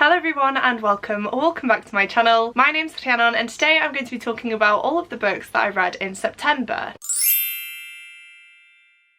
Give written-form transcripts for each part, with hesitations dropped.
Hello everyone and welcome or welcome back to my channel. My name's Rhiannon and today I'm going to be talking about all of the books that I read in September.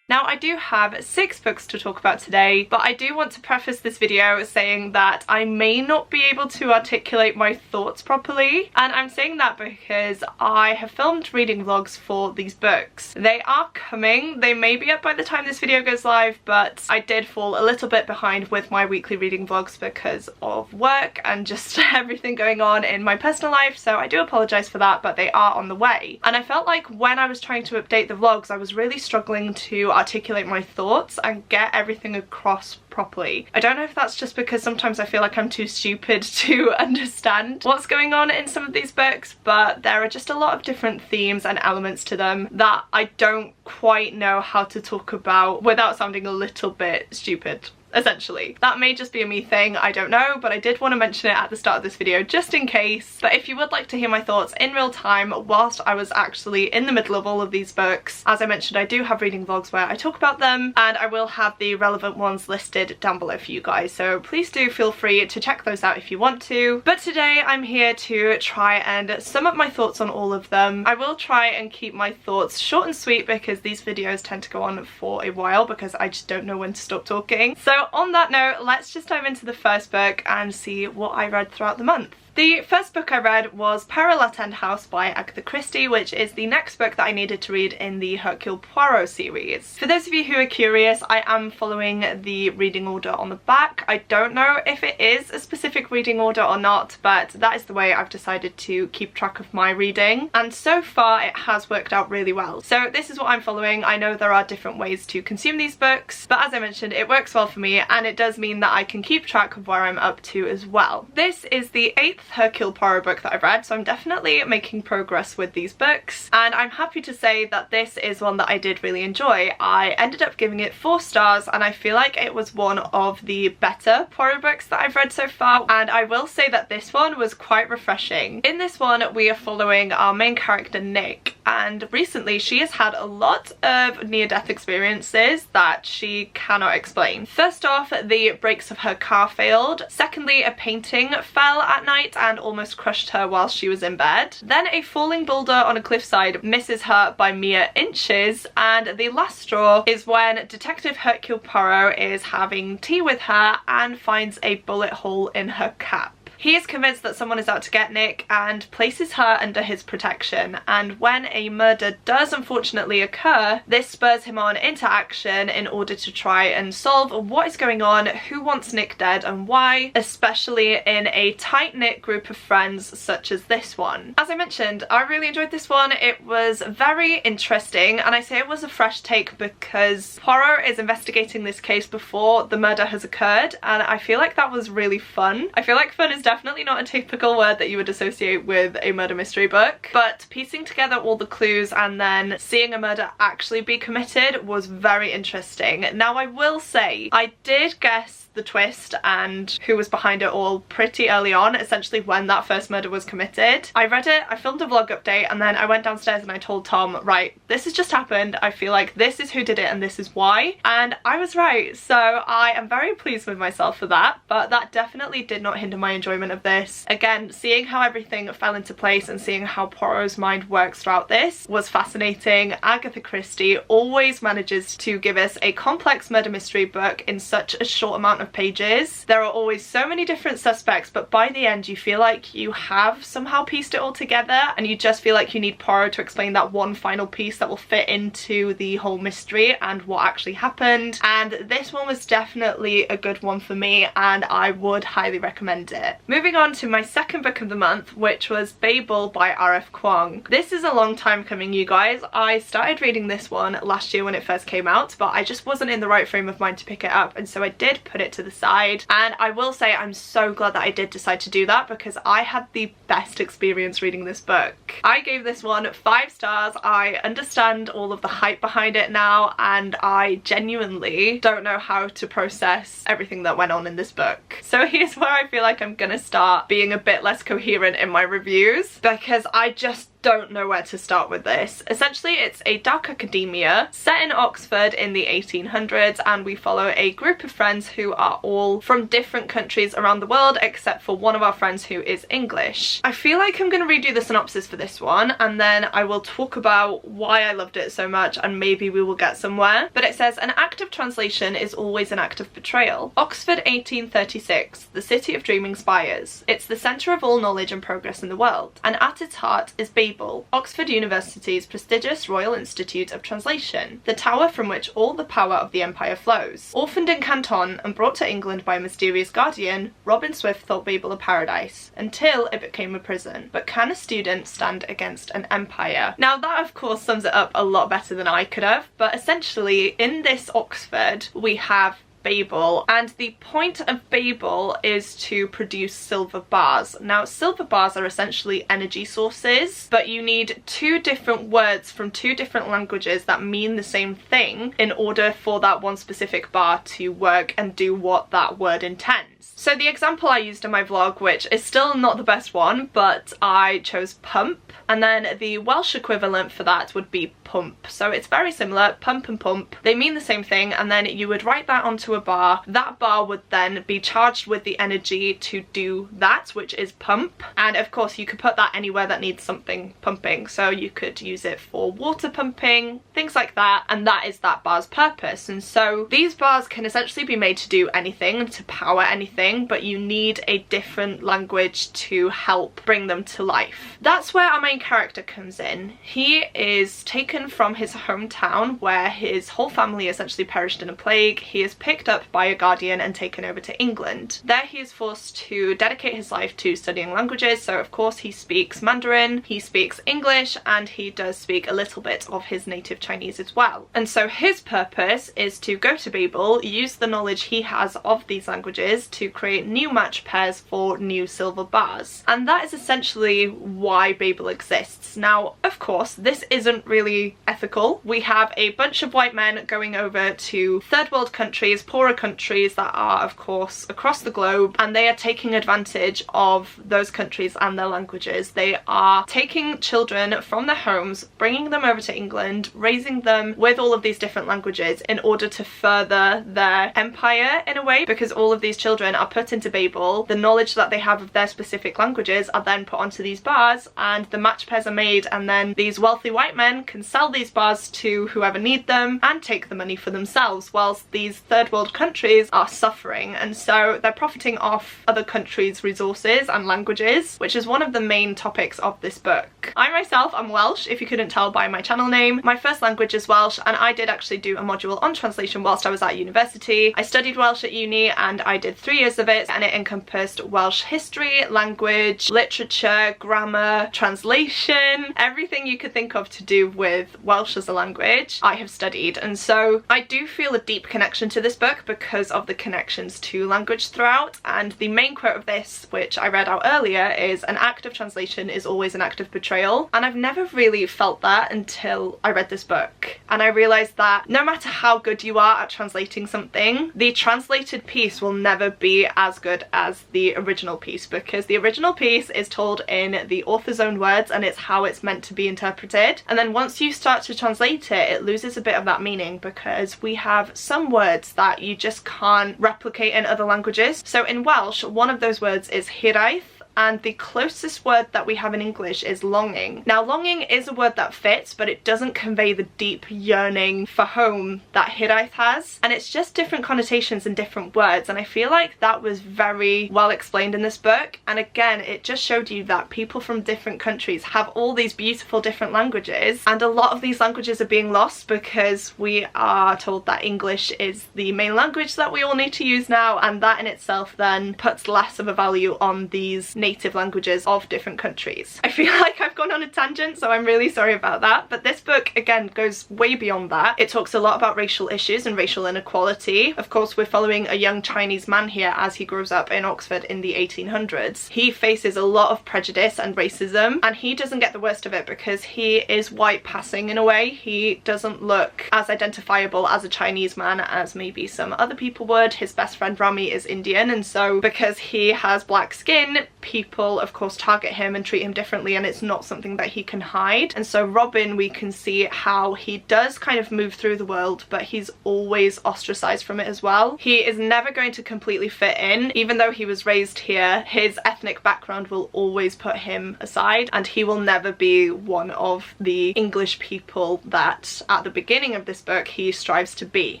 Now I do have 6 books to talk about today, but I do want to preface this video saying that I may not be able to articulate my thoughts properly, and I'm saying that because I have filmed reading vlogs for these books. They are coming, they may be up by the time this video goes live, but I did fall a little bit behind with my weekly reading vlogs because of work and just everything going on in my personal life, so I do apologise for that, but they are on the way. And I felt like when I was trying to update the vlogs I was really struggling to articulate my thoughts and get everything across properly. I don't know if that's just because sometimes I feel like I'm too stupid to understand what's going on in some of these books, but there are just a lot of different themes and elements to them that I don't quite know how to talk about without sounding a little bit stupid. Essentially. That may just be a me thing, I don't know, but I did want to mention it at the start of this video just in case. But if you would like to hear my thoughts in real time whilst I was actually in the middle of all of these books, as I mentioned I do have reading vlogs where I talk about them, and I will have the relevant ones listed down below for you guys, so please do feel free to check those out if you want to. But today I'm here to try and sum up my thoughts on all of them. I will try and keep my thoughts short and sweet because these videos tend to go on for a while because I just don't know when to stop talking. So on that note, let's just dive into the first book and see what I read throughout the month. The first book I read was Peril at End House by Agatha Christie, which is the next book that I needed to read in the Hercule Poirot series. For those of you who are curious, I am following the reading order on the back. I don't know if it is a specific reading order or not, but that is the way I've decided to keep track of my reading, and so far it has worked out really well. So this is what I'm following. I know there are different ways to consume these books, but as I mentioned, it works well for me, and it does mean that I can keep track of where I'm up to as well. This is the 8th Hercule Poirot book that I've read, so I'm definitely making progress with these books, and I'm happy to say that this is one that I did really enjoy. I ended up giving it 4 stars, and I feel like it was one of the better Poirot books that I've read so far, and I will say that this one was quite refreshing. In this one we are following our main character Nick, and recently she has had a lot of near-death experiences that she cannot explain. First off, the brakes of her car failed. Secondly, a painting fell at night and almost crushed her while she was in bed. Then a falling boulder on a cliffside misses her by mere inches, and the last straw is when Detective Hercule Poirot is having tea with her and finds a bullet hole in her cap. He is convinced that someone is out to get Nick and places her under his protection, and when a murder does unfortunately occur, this spurs him on into action in order to try and solve what is going on, who wants Nick dead and why, especially in a tight-knit group of friends such as this one. As I mentioned, I really enjoyed this one. It was very interesting, and I say it was a fresh take because Poirot is investigating this case before the murder has occurred, and I feel like that was really fun. I feel like fun is definitely not a typical word that you would associate with a murder mystery book, but piecing together all the clues and then seeing a murder actually be committed was very interesting. Now I will say, I did guess the twist and who was behind it all pretty early on, essentially when that first murder was committed. I read it, I filmed a vlog update, and then I went downstairs and I told Tom, right, this has just happened, I feel like this is who did it and this is why, and I was right. So I am very pleased with myself for that, but that definitely did not hinder my enjoyment of this. Again, seeing how everything fell into place and seeing how Poirot's mind works throughout this was fascinating. Agatha Christie always manages to give us a complex murder mystery book in such a short amount of pages. There are always so many different suspects, but by the end you feel like you have somehow pieced it all together, and you just feel like you need Poirot to explain that one final piece that will fit into the whole mystery and what actually happened, and this one was definitely a good one for me and I would highly recommend it. Moving on to my second book of the month, which was Babel by R.F. Kuang. This is a long time coming, you guys. I started reading this one last year when it first came out, but I just wasn't in the right frame of mind to pick it up, and so I did put it to the side, and I will say I'm so glad that I did decide to do that because I had the best experience reading this book. I gave this one 5 stars. I understand all of the hype behind it now, and I genuinely don't know how to process everything that went on in this book. So here's where I feel like I'm gonna start being a bit less coherent in my reviews because I just don't know where to start with this. Essentially, it's a dark academia set in Oxford in the 1800s, and we follow a group of friends who are all from different countries around the world, except for one of our friends who is English. I feel like I'm going to redo the synopsis for this one, and then I will talk about why I loved it so much, and maybe we will get somewhere. But it says, an act of translation is always an act of betrayal. Oxford 1836, the city of dreaming spires. It's the centre of all knowledge and progress in the world, and at its heart is Babel, Oxford University's prestigious Royal Institute of Translation, the tower from which all the power of the empire flows. Orphaned in Canton and brought to England by a mysterious guardian, Robin Swift thought Babel a paradise, until it became a prison. But can a student stand against an empire? Now that of course sums it up a lot better than I could have, but essentially in this Oxford we have Babel, and the point of Babel is to produce silver bars. Now silver bars are essentially energy sources, but you need two different words from two different languages that mean the same thing in order for that one specific bar to work and do what that word intends. So the example I used in my vlog, which is still not the best one, but I chose pump, and then the Welsh equivalent for that would be pump. So it's very similar, pump and pump. They mean the same thing, and then you would write that onto a bar. That bar would then be charged with the energy to do that, which is pump. And of course you could put that anywhere that needs something pumping. So you could use it for water pumping, things like that, and that is that bar's purpose. And so these bars can essentially be made to do anything, to power anything, but you need a different language to help bring them to life. That's where our main character comes in. He is taken from his hometown where his whole family essentially perished in a plague. He is picked up by a guardian and taken over to England. There he is forced to dedicate his life to studying languages, so of course he speaks Mandarin, he speaks English, and he does speak a little bit of his native Chinese as well. And so his purpose is to go to Babel, use the knowledge he has of these languages to create new match pairs for new silver bars. And that is essentially why Babel exists. Now, of course, this isn't really ethical. We have a bunch of white men going over to third world countries, poorer countries that are of course across the globe, and they are taking advantage of those countries and their languages. They are taking children from their homes, bringing them over to England, raising them with all of these different languages in order to further their empire in a way, because all of these children are put into Babel. The knowledge that they have of their specific languages are then put onto these bars, and the match pairs are made, and then these wealthy white men can sell these bars to whoever need them and take the money for themselves, whilst these third world countries are suffering. And so they're profiting off other countries' resources and languages, which is one of the main topics of this book. I myself am Welsh, if you couldn't tell by my channel name. My first language is Welsh, and I did actually do a module on translation whilst I was at university. I studied Welsh at uni and I did 3 years of it, and it encompassed Welsh history, language, literature, grammar, translation, everything you could think of to do with Welsh as a language I have studied. And so I do feel a deep connection to this book because of the connections to language throughout. And the main quote of this, which I read out earlier, is an act of translation is always an act of betrayal. And I've never really felt that until I read this book, and I realised that no matter how good you are at translating something, the translated piece will never be as good as the original piece, because the original piece is told in the author's own words and it's how it's meant to be interpreted. And then once you start to translate it, it loses a bit of that meaning, because we have some words that you just can't replicate in other languages. So in Welsh, one of those words is hiraeth, and the closest word that we have in English is longing. Now longing is a word that fits, but it doesn't convey the deep yearning for home that hiraeth has, and it's just different connotations and different words. And I feel like that was very well explained in this book, and again it just showed you that people from different countries have all these beautiful different languages, and a lot of these languages are being lost because we are told that English is the main language that we all need to use now, and that in itself then puts less of a value on these native languages of different countries. I feel like I've gone on a tangent, so I'm really sorry about that, but this book again goes way beyond that. It talks a lot about racial issues and racial inequality. Of course, we're following a young Chinese man here as he grows up in Oxford in the 1800s. He faces a lot of prejudice and racism, and he doesn't get the worst of it because he is white passing in a way. He doesn't look as identifiable as a Chinese man as maybe some other people would. His best friend Rami is Indian, and so because he has black skin, people of course target him and treat him differently, and it's not something that he can hide. And so Robin, we can see how he does kind of move through the world, but he's always ostracized from it as well. He is never going to completely fit in. Even though he was raised here, his ethnic background will always put him aside, and he will never be one of the English people that at the beginning of this book he strives to be.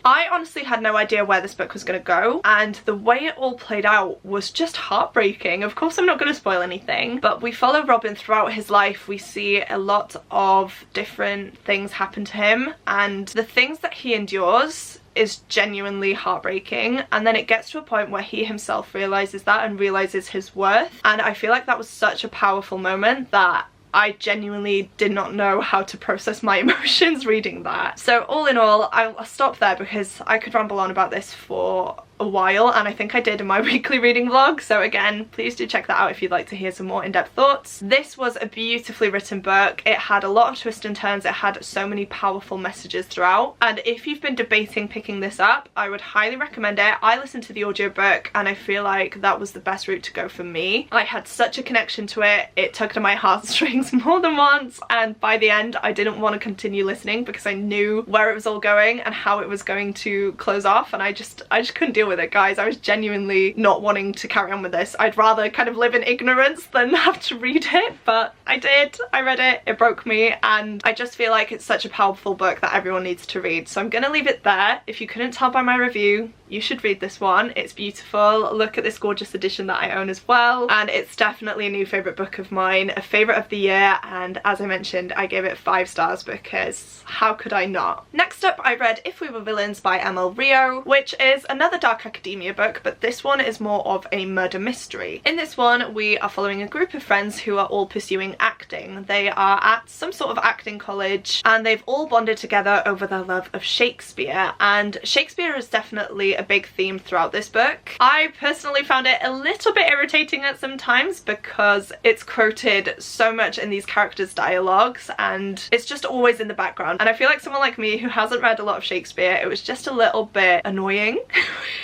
I honestly had no idea where this book was going to go, and the way it all played out was just heartbreaking. Of course I'm not going to spoil anything, but we follow Robin throughout his life. We see a lot of different things happen to him, and the things that he endures is genuinely heartbreaking. And then it gets to a point where he himself realizes that and realizes his worth, and I feel like that was such a powerful moment that I genuinely did not know how to process my emotions reading that. So all in all, I'll stop there because I could ramble on about this for a while, and I think I did in my weekly reading vlog. So again, please do check that out if you'd like to hear some more in-depth thoughts. This was a beautifully written book. It had a lot of twists and turns. It had so many powerful messages throughout, and if you've been debating picking this up, I would highly recommend it. I listened to the audiobook and I feel like that was the best route to go for me. I had such a connection to it. It tugged at my heartstrings more than once, and by the end I didn't want to continue listening because I knew where it was all going and how it was going to close off, and I just couldn't deal with it, guys. I was genuinely not wanting to carry on with this. I'd rather kind of live in ignorance than have to read it, but I did. I read it, it broke me, and I just feel like it's such a powerful book that everyone needs to read. So I'm gonna leave it there. If you couldn't tell by my review, you should read this one. It's beautiful. Look at this gorgeous edition that I own as well, and it's definitely a new favourite book of mine, a favourite of the year, and as I mentioned, I gave it 5 stars because how could I not? Next up, I read If We Were Villains by ML Rio, which is another dark academia book, but this one is more of a murder mystery. In this one, we are following a group of friends who are all pursuing acting. They are at some sort of acting college, and they've all bonded together over their love of Shakespeare, and Shakespeare is definitely a big theme throughout this book. I personally found it a little bit irritating at some times because it's quoted so much in these characters' dialogues, and it's just always in the background, and I feel like someone like me who hasn't read a lot of Shakespeare, it was just a little bit annoying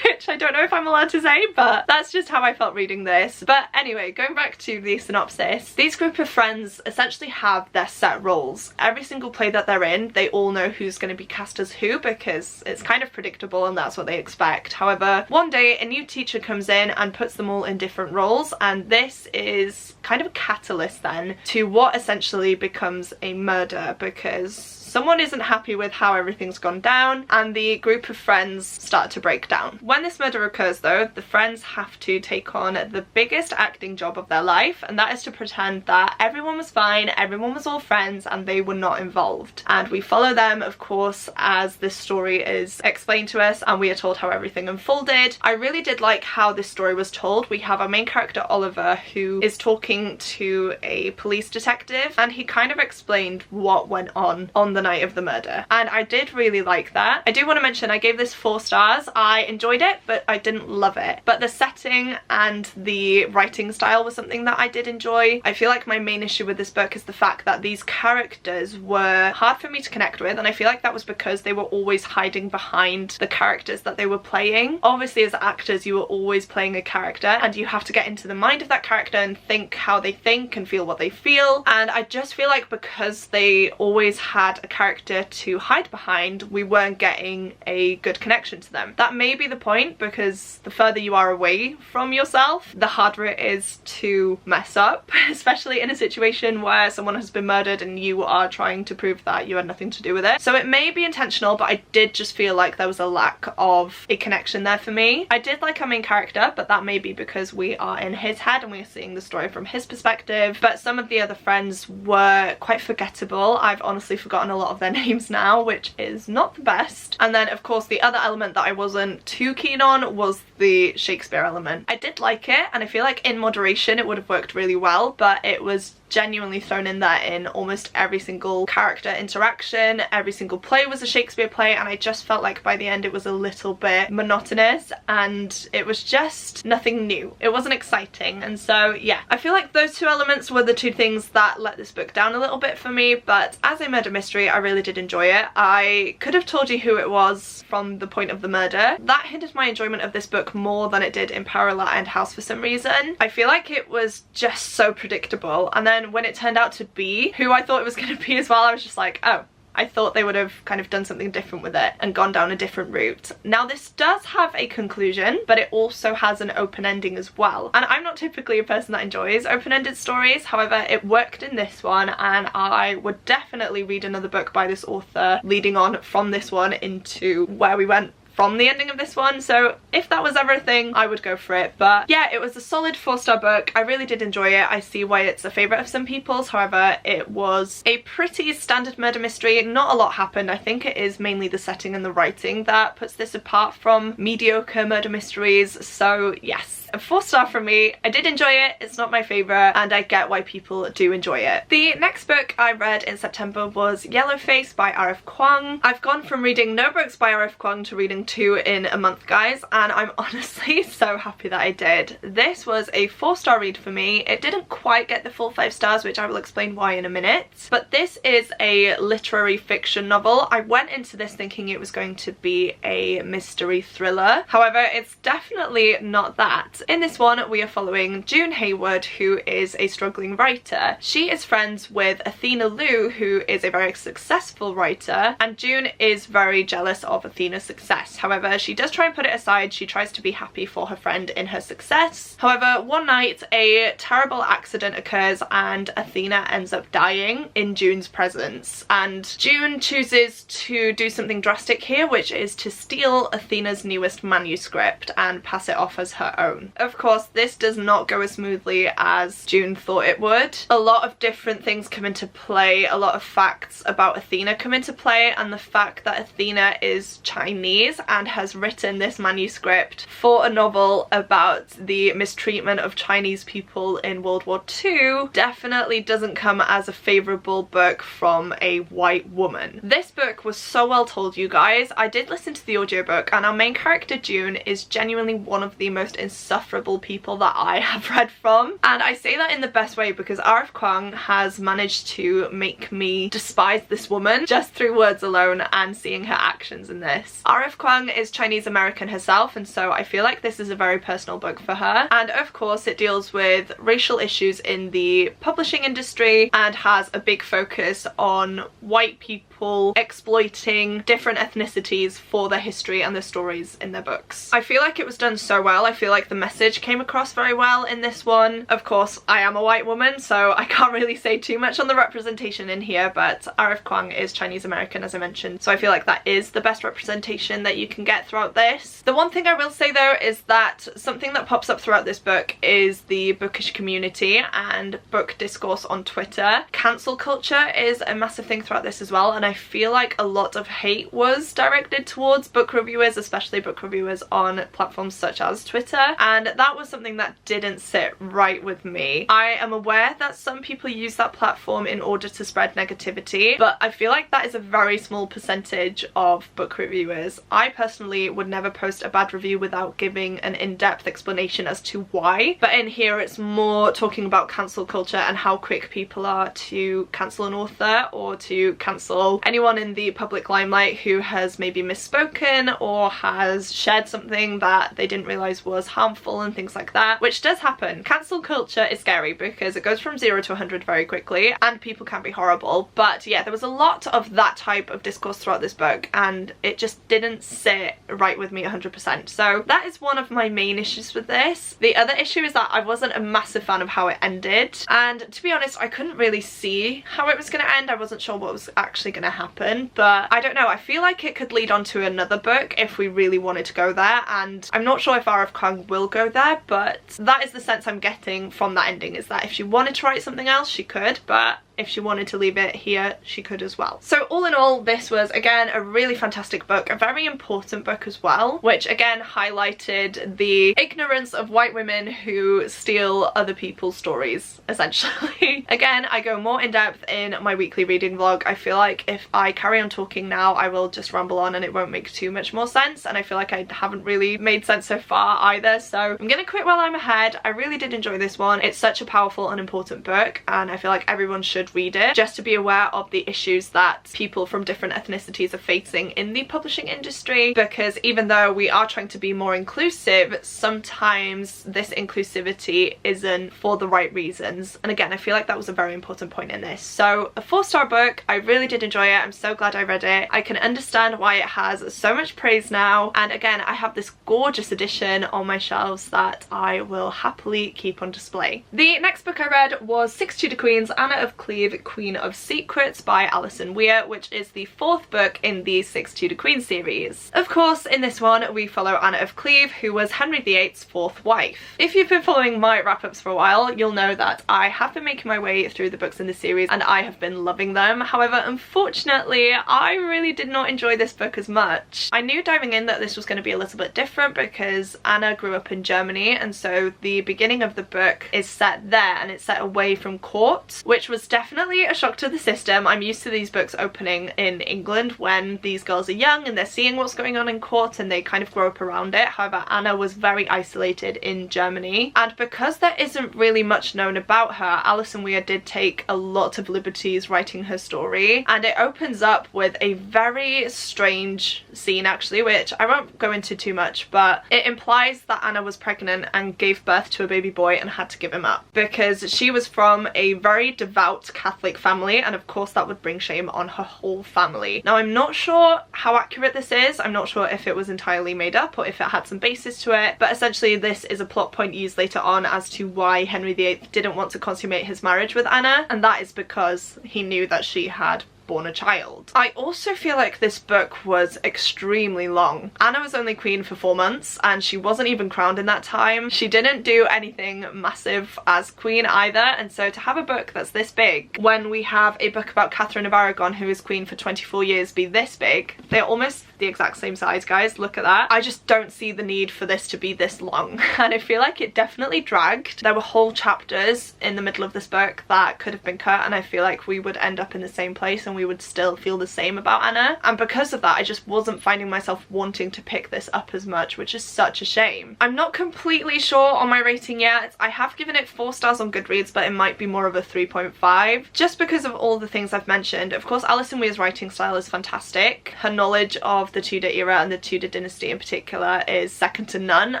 which I don't know if I'm allowed to say, but that's just how I felt reading this. But anyway, going back to the synopsis, these group of friends essentially have their set roles. Every single play that they're in, they all know who's going to be cast as who because it's kind of predictable and that's what they expect. However, one day a new teacher comes in and puts them all in different roles, and this is kind of a catalyst then to what essentially becomes a murder, because someone isn't happy with how everything's gone down and the group of friends start to break down. When this murder occurs though, the friends have to take on the biggest acting job of their life, and that is to pretend that everyone was fine, everyone was all friends, and they were not involved. And we follow them, of course, as this story is explained to us and we are told how everything unfolded. I really did like how this story was told. We have our main character Oliver, who is talking to a police detective, and he kind of explained what went on the night of the murder, and I did really like that. I do want to mention I gave this 4 stars. I enjoyed it, but I didn't love it. But the setting and the writing style was something that I did enjoy. I feel like my main issue with this book is the fact that these characters were hard for me to connect with, and I feel like that was because they were always hiding behind the characters that they were playing. Obviously, as actors, you are always playing a character, and you have to get into the mind of that character and think how they think and feel what they feel, and I just feel like because they always had a character to hide behind, we weren't getting a good connection to them. That may be the point, because the further you are away from yourself, the harder it is to mess up, especially in a situation where someone has been murdered and you are trying to prove that you had nothing to do with it. So it may be intentional, but I did just feel like there was a lack of a connection there for me. I did like our main character, but that may be because we are in his head and we're seeing the story from his perspective, but some of the other friends were quite forgettable. I've honestly forgotten a lot of their names now, which is not the best. And then of course the other element that I wasn't too keen on was the Shakespeare element. I did like it, and I feel like in moderation it would have worked really well, but it was genuinely thrown in there in almost every single character interaction. Every single play was a Shakespeare play, and I just felt like by the end it was a little bit monotonous and it was just nothing new. It wasn't exciting, and so yeah, I feel like those two elements were the two things that let this book down a little bit for me. But as a murder mystery, I really did enjoy it. I could have told you who it was from the point of the murder. That hindered my enjoyment of this book more than it did in Peril and House for some reason. I feel like it was just so predictable, and then when it turned out to be who I thought it was going to be as well, I was just like, oh, I thought they would have kind of done something different with it and gone down a different route. Now this does have a conclusion, but it also has an open ending as well. And I'm not typically a person that enjoys open-ended stories, however it worked in this one, and I would definitely read another book by this author leading on from this one into where we went from the ending of this one. So if that was ever a thing, I would go for it. But yeah, it was a solid 4-star book. I really did enjoy it. I see why it's a favourite of some people's. However, it was a pretty standard murder mystery. Not a lot happened. I think it is mainly the setting and the writing that puts this apart from mediocre murder mysteries. So yes, a 4-star from me. I did enjoy it. It's not my favourite, and I get why people do enjoy it. The next book I read in September was Yellowface by R.F. Kuang. I've gone from reading no books by R.F. Kuang to reading 2 in a month, guys, and I'm honestly so happy that I did. This was a 4-star read for me. It didn't quite get the full 5 stars, which I will explain why in a minute, but this is a literary fiction novel. I went into this thinking it was going to be a mystery thriller. However, it's definitely not that. In this one, we are following June Hayward, who is a struggling writer. She is friends with Athena Liu, who is a very successful writer, and June is very jealous of Athena's success. However, she does try and put it aside. She tries to be happy for her friend in her success. However, one night a terrible accident occurs and Athena ends up dying in June's presence, and June chooses to do something drastic here, which is to steal Athena's newest manuscript and pass it off as her own. Of course, this does not go as smoothly as June thought it would. A lot of different things come into play, a lot of facts about Athena come into play, and the fact that Athena is Chinese and has written this manuscript for a novel about the mistreatment of Chinese people in World War II definitely doesn't come as a favourable book from a white woman. This book was so well told, you guys. I did listen to the audiobook, and our main character June is genuinely one of the most insufferable people that I have read from, and I say that in the best way because R.F. Kuang has managed to make me despise this woman just through words alone and seeing her actions in this. R.F. Kuang is Chinese American herself, and so I feel like this is a very personal book for her, and of course it deals with racial issues in the publishing industry and has a big focus on white people exploiting different ethnicities for their history and the stories in their books. I feel like it was done so well. I feel like the message came across very well in this one. Of course, I am a white woman, so I can't really say too much on the representation in here, but R.F. Kuang is Chinese American, as I mentioned, so I feel like that is the best representation that you can get throughout this. The one thing I will say though is that something that pops up throughout this book is the bookish community and book discourse on Twitter. Cancel culture is a massive thing throughout this as well, and I feel like a lot of hate was directed towards book reviewers, especially book reviewers on platforms such as Twitter, and that was something that didn't sit right with me. I am aware that some people use that platform in order to spread negativity, but I feel like that is a very small percentage of book reviewers. I personally would never post a bad review without giving an in-depth explanation as to why, but in here it's more talking about cancel culture and how quick people are to cancel an author or to cancel anyone in the public limelight who has maybe misspoken or has shared something that they didn't realise was harmful and things like that, which does happen. Cancel culture is scary because it goes from 0 to 100 very quickly and people can be horrible, but yeah, there was a lot of that type of discourse throughout this book and it just didn't sit right with me 100%. So that is one of my main issues with this. The other issue is that I wasn't a massive fan of how it ended, and to be honest, I couldn't really see how it was going to end. I wasn't sure what was actually going to happen, but I don't know, I feel like it could lead on to another book if we really wanted to go there, and I'm not sure if R.F. Kuang will go there, but that is the sense I'm getting from that ending, is that if she wanted to write something else she could, but if she wanted to leave it here, she could as well. So all in all, this was again a really fantastic book, a very important book as well, which again highlighted the ignorance of white women who steal other people's stories, essentially. Again, I go more in depth in my weekly reading vlog. I feel like if I carry on talking now, I will just ramble on and it won't make too much more sense, and I feel like I haven't really made sense so far either, so I'm gonna quit while I'm ahead. I really did enjoy this one. It's such a powerful and important book, and I feel like everyone should read it just to be aware of the issues that people from different ethnicities are facing in the publishing industry, because even though we are trying to be more inclusive, sometimes this inclusivity isn't for the right reasons. And again, I feel like that was a very important point in this. So a 4-star book. I really did enjoy it. I'm so glad I read it. I can understand why it has so much praise now, and again, I have this gorgeous edition on my shelves that I will happily keep on display. The next book I read was Sixt the Queens, Anna of Cleve, Queen of Secrets by Alison Weir, which is the 4th book in the Sixt the Queens series. Of course, in this one we follow Anna of Cleve, who was Henry VIII's 4th wife. If you've been following my wrap-ups for a while, you'll know that I have been making my way through the books in the series and I have been loving them. However, unfortunately, I really did not enjoy this book as much. I knew diving in that this was going to be a little bit different because Anna grew up in Germany, and so the beginning of the book is set there and it's set away from court, which was definitely a shock to the system. I'm used to these books opening in England when these girls are young and they're seeing what's going on in court and they kind of grow up around it. However, Anna was very isolated in Germany, and because there isn't really much known about her, Alison Weir did take a lot of liberties writing her story, and it opens up with a very strange scene actually, which I won't go into too much, but it implies that Anna was pregnant and gave birth to a baby boy and had to give him up because she was from a very devout Catholic family, and of course that would bring shame on her whole family. Now, I'm not sure how accurate this is. I'm not sure if it was entirely made up or if it had some basis to it, but essentially this is a plot point used later on as to why Henry VIII didn't want to consummate his marriage with Anna, and that is because he knew that she had born a child. I also feel like this book was extremely long. Anna was only queen for 4 months and she wasn't even crowned in that time. She didn't do anything massive as queen either, and so to have a book that's this big when we have a book about Catherine of Aragon, who is queen for 24 years, be this big. They're almost the exact same size, guys, look at that. I just don't see the need for this to be this long, and I feel like it definitely dragged. There were whole chapters in the middle of this book that could have been cut, and I feel like we would end up in the same place and we would still feel the same about Anna, and because of that I just wasn't finding myself wanting to pick this up as much, which is such a shame. I'm not completely sure on my rating yet. I have given it 4 stars on Goodreads, but it might be more of a 3.5 just because of all the things I've mentioned. Of course, Alison Weir's writing style is fantastic. Her knowledge of the Tudor era and the Tudor dynasty in particular is second to none,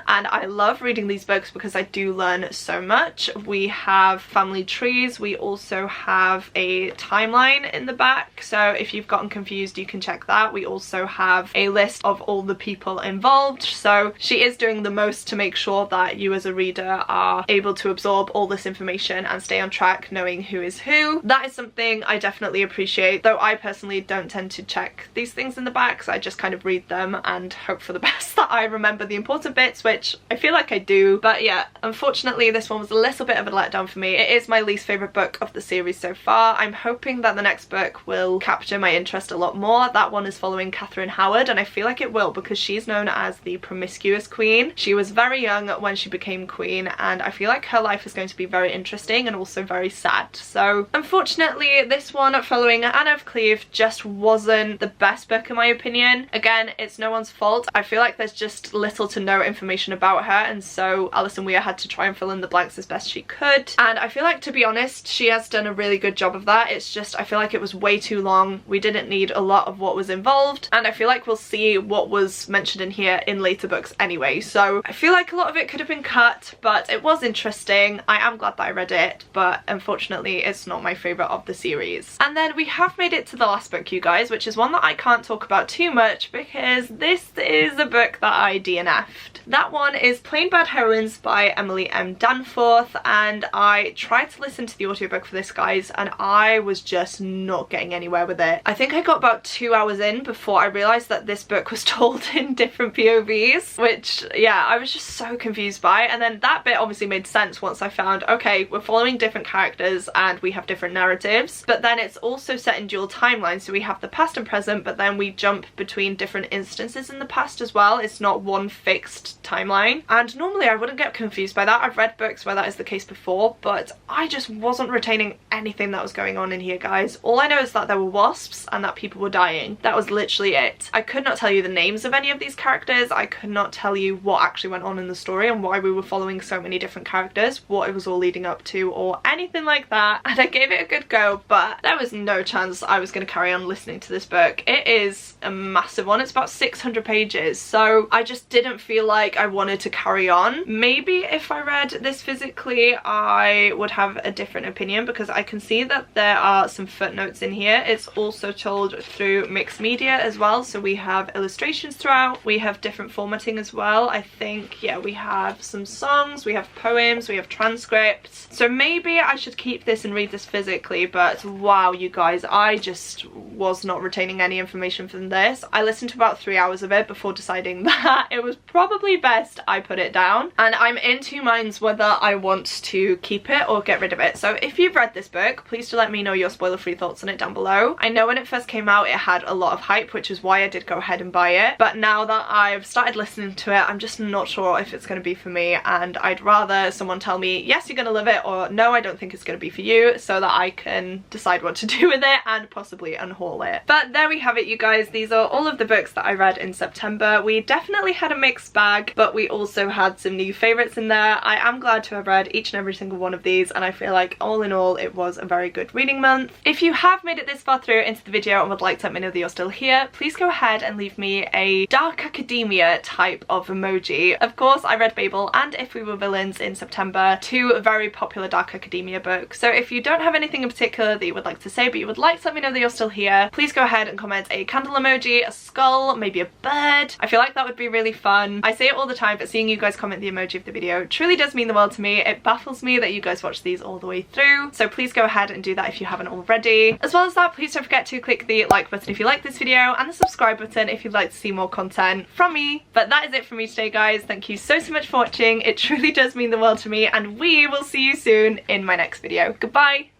and I love reading these books because I do learn so much. We have family trees, we also have a timeline in the back, so if you've gotten confused you can check that. We also have a list of all the people involved, so she is doing the most to make sure that you as a reader are able to absorb all this information and stay on track knowing who is who. That is something I definitely appreciate, though I personally don't tend to check these things in the back, so I just kind of read them and hope for the best that I remember the important bits, which I feel like I do. But yeah, unfortunately this one was a little bit of a letdown for me. It is my least favourite book of the series so far. I'm hoping that the next book will capture my interest a lot more. That one is following Catherine Howard, and I feel like it will because she's known as the promiscuous queen. She was very young when she became queen, and I feel like her life is going to be very interesting and also very sad. So unfortunately this one following Anna of Cleve just wasn't the best book in my opinion. Again, it's no one's fault. I feel like there's just little to no information about her, and so Alison Weir had to try and fill in the blanks as best she could, and I feel like, to be honest, she has done a really good job of that. It's just I feel like it was way too long. We didn't need a lot of what was involved, and I feel like we'll see what was mentioned in here in later books anyway, so I feel like a lot of it could have been cut, but it was interesting. I am glad that I read it, but unfortunately it's not my favourite of the series. And then we have made it to the last book, you guys, which is one that I can't talk about too much because this is a book that I DNF'd. That one is Plain Bad Heroines by Emily M. Danforth, and I tried to listen to the audiobook for this, guys, and I was just not getting getting anywhere with it. I think I got about 2 hours in before I realised that this book was told in different POVs, which, yeah, I was just so confused by. And then that bit obviously made sense once I found, okay, we're following different characters and we have different narratives, but then it's also set in dual timelines, so we have the past and present, but then we jump between different instances in the past as well. It's not one fixed timeline, and normally I wouldn't get confused by that. I've read books where that is the case before, but I just wasn't retaining anything that was going on in here, guys. All I know is that there were wasps and that people were dying. That was literally it. I could not tell you the names of any of these characters. I could not tell you what actually went on in the story and why we were following so many different characters, what it was all leading up to, or anything like that. And I gave it a good go, but there was no chance I was going to carry on listening to this book. It is a massive one. It's about 600 pages, so I just didn't feel like I wanted to carry on. Maybe if I read this physically I would have a different opinion, because I can see that there are some footnotes in here. It's also told through mixed media as well, so we have illustrations throughout, we have different formatting as well. I think, yeah, we have some songs, we have poems, we have transcripts, so maybe I should keep this and read this physically. But wow, you guys, I just was not retaining any information from this. I listened to about 3 hours of it before deciding that it was probably best I put it down, and I'm in two minds whether I want to keep it or get rid of it. So if you've read this book, please do let me know your spoiler-free thoughts on it down below. I know when it first came out it had a lot of hype, which is why I did go ahead and buy it, but now that I've started listening to it, I'm just not sure if it's going to be for me, and I'd rather someone tell me, yes, you're going to love it, or no, I don't think it's going to be for you, so that I can decide what to do with it and possibly unhaul it. But there we have it, you guys. These are all of the books that I read in September. We definitely had a mixed bag, but we also had some new favourites in there. I am glad to have read each and every single one of these, and I feel like all in all it was a very good reading month. If you have made it this far through into the video and would like to let me know that you're still here, please go ahead and leave me a dark academia type of emoji. Of course, I read Babel and If We Were Villains in September, two very popular dark academia books, so if you don't have anything in particular that you would like to say but you would like to let me know that you're still here, please go ahead and comment a candle emoji, a skull, maybe a bird. I feel like that would be really fun. I say it all the time, but seeing you guys comment the emoji of the video truly does mean the world to me. It baffles me that you guys watch these all the way through, so please go ahead and do that if you haven't already. As well as that, please don't forget to click the like button if you like this video and the subscribe button if you'd like to see more content from me. But that is it for me today, guys. Thank you so much for watching. It truly does mean the world to me, and we will see you soon in my next video. Goodbye!